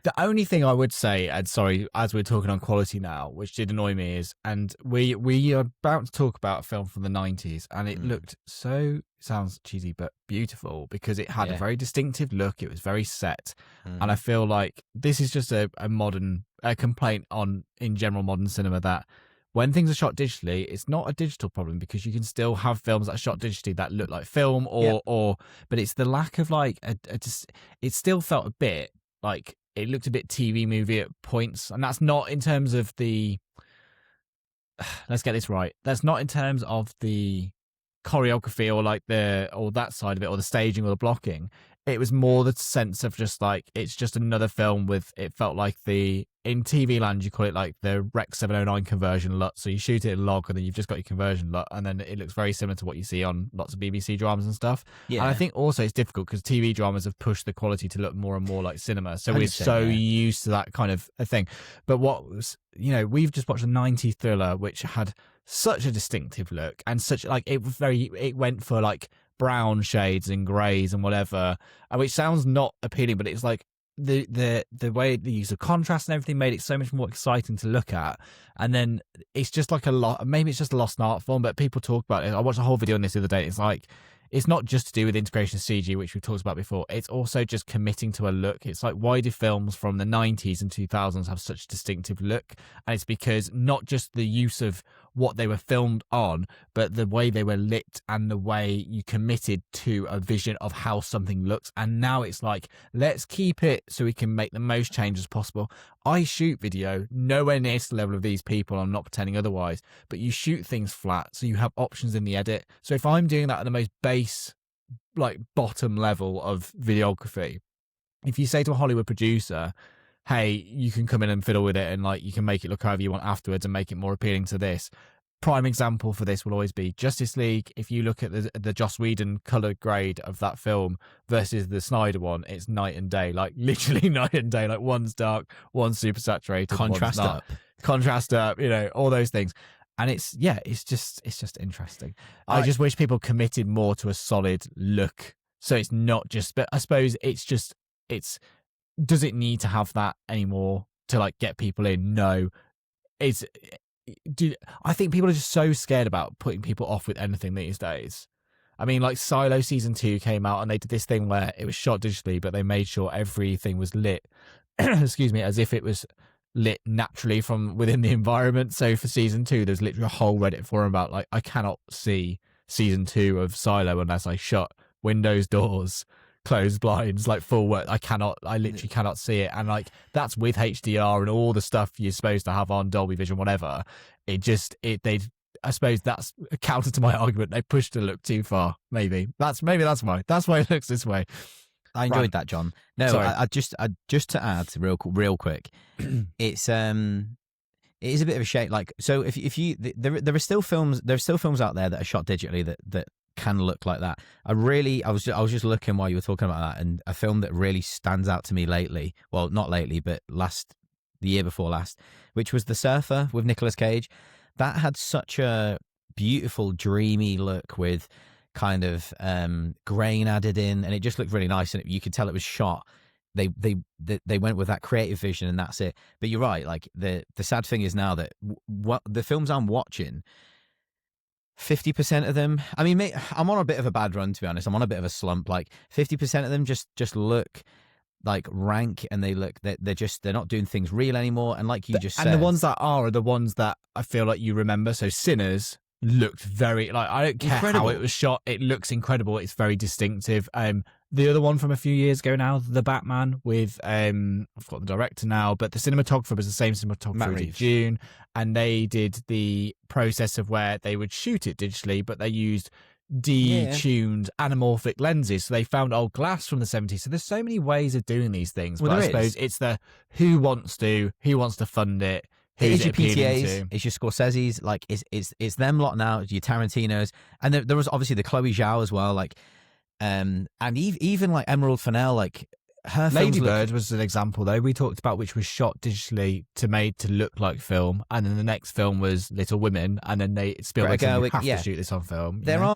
The only thing I would say, and sorry, as we're talking on quality now, which did annoy me, is, and we are about to talk about a film from the 90s, and it looked so, sounds cheesy, but beautiful, because it had a very distinctive look. It was very set. And I feel like this is just a modern complaint in general modern cinema, that when things are shot digitally, it's not a digital problem, because you can still have films that are shot digitally that look like film, but it's the lack of like it still felt a bit like it looked a bit TV movie at points. And that's not in terms of the let's get this right, that's not in terms of the choreography or like or that side of it, or the staging or the blocking. It was more the sense of just like, it's just another film with, it felt like in TV land, you call it like the Rec 709 conversion LUT. So you shoot it in log and then you've just got your conversion LUT, and then it looks very similar to what you see on lots of BBC dramas and stuff. Yeah. And I think also it's difficult because TV dramas have pushed the quality to look more and more like cinema. So we're so used to that kind of a thing. But what was, we've just watched a 90s thriller which had such a distinctive look, and such like, it went for like brown shades and greys and whatever, which sounds not appealing, but it's like the way the use of contrast and everything made it so much more exciting to look at. And then it's just like maybe it's just a lost art form, but people talk about it. I watched a whole video on this the other day. It's like, it's not just to do with integration of CG, which we've talked about before. It's also just committing to a look. It's like, why do films from the 90s and 2000s have such a distinctive look? And it's because not just the use of what they were filmed on, but the way they were lit and the way you committed to a vision of how something looks. And now it's like, let's keep it so we can make the most changes possible. I shoot video nowhere near to the level of these people. I'm not pretending otherwise, but you shoot things flat, so you have options in the edit. So if I'm doing that at the most base, like bottom level of videography, if you say to a Hollywood producer, hey, you can come in and fiddle with it and like you can make it look however you want afterwards and make it more appealing to this. Prime example for this will always be Justice League. If you look at the Joss Whedon color grade of that film versus the Snyder one, it's night and day, like literally night and day. Like one's dark, one's super saturated, contrast up, all those things. And it's just interesting. I just wish people committed more to a solid look. So it's not just, but I suppose does it need to have that anymore to like get people in? No. I think people are just so scared about putting people off with anything these days. I mean, like Silo season 2 came out and they did this thing where it was shot digitally, but they made sure everything was lit, excuse me, as if it was lit naturally from within the environment. So for season 2, there's literally a whole Reddit forum about like, I cannot see season 2 of Silo unless I shut windows, doors, closed blinds, like full work. I literally cannot see it. And like, that's with HDR and all the stuff you're supposed to have on Dolby Vision, whatever. I suppose that's a counter to my argument. They pushed the look too far. Maybe that's why it looks this way. I enjoyed that, John. No, I just to add real quick, it is a bit of a shame. Like, so if you there are still films out there that are shot digitally that can look like that. I was just looking while you were talking about that, and a film that really stands out to me lately, well, not lately, but the year before last, which was The Surfer with Nicolas Cage. That had such a beautiful, dreamy look with kind of grain added in, and it just looked really nice, and you could tell it was shot. They went with that creative vision, and that's it. But you're right, like the sad thing is now that what the films I'm watching, 50% of them, I mean, mate, I'm on a bit of a bad run, to be honest. I'm on a bit of a slump. Like 50% of them just look like rank, and they're not doing things real anymore. And like you just said, and the ones that are the ones that I feel like you remember. So Sinners looked very, like, I don't care incredible. How it was shot, it looks incredible. It's very distinctive. The other one from a few years ago now, The Batman with I've got the director now, but the cinematographer was the same cinematographer who did June, and they did the process of where they would shoot it digitally, but they used detuned anamorphic lenses. So they found old glass from the 70s. So there's so many ways of doing these things. Well, but I suppose it's the who wants to fund it. It's your PTAs, it's your Scorsese's, like it's them lot now, your Tarantinos, and there was obviously the Chloe Zhao as well, like and even like Emerald Fennell, like her Lady Bird was an example though we talked about, which was shot digitally made to look like film, and then the next film was Little Women, and then Spielberg said you have to shoot this on film. There are